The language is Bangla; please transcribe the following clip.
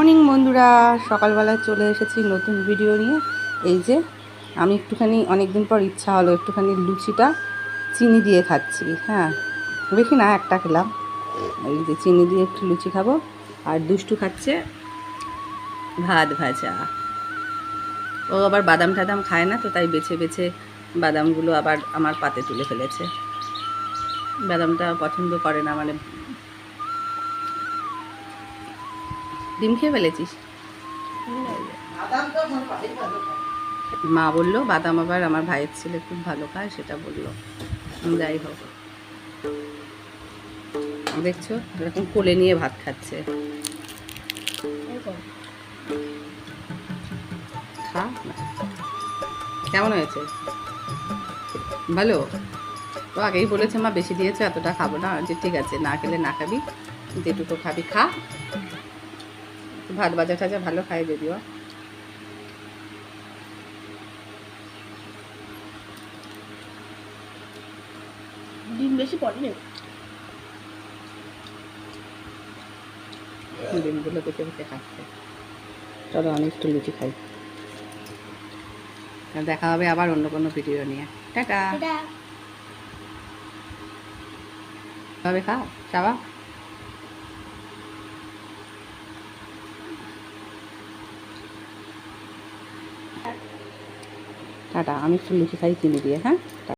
মর্নিং বন্ধুরা, সকালবেলা চলে এসেছি নতুন ভিডিও নিয়ে। এই যে আমি একটুখানি অনেক দিন পর ইচ্ছা হলো একটুখানি লুচিটা চিনি দিয়ে খাচ্ছি। হ্যাঁ, বেশি না, একটা খেলাম। এই যে চিনি দিয়ে একটু লুচি খাবো। আর দুষ্টু খাচ্ছে ভাত ভাজা। ও আবার বাদাম টাদাম খায় না, তো তাই বেছে বেছে বাদামগুলো আবার আমার পাতে তুলে ফেলেছে। বাদামটা পছন্দ করে না, মানে ডিম খেয়ে ফেলেছিস? মা বললো বাদাম আবার আমার ভাইয়ের ছেলে খুব ভালো খায়, সেটা বললো। যাই হোক, দেখছো এরকম কোলে নিয়ে ভাত খাচ্ছে। খা, কেমন হয়েছে? ভালো? তো আগেই বলেছে মা বেশি দিয়েছে, এতটা খাবো না। যে ঠিক আছে, না খেলে না খাবি, যেটুকু খাবি খা। ভাত ভাজা টাজা ভালো খায় যদিও। ডিম বেশি পড়েনি। ডিমগুলো পেটে পেটে খাচ্ছে। চলো আমি একটু লুচি খাই। দেখা হবে আবার অন্য কোনো ভিডিও নিয়ে। টাটা। ভাবে খাও, চাবা। টাটা, আমি একটু লুচি খাই চিনি দিয়ে। হ্যাঁ।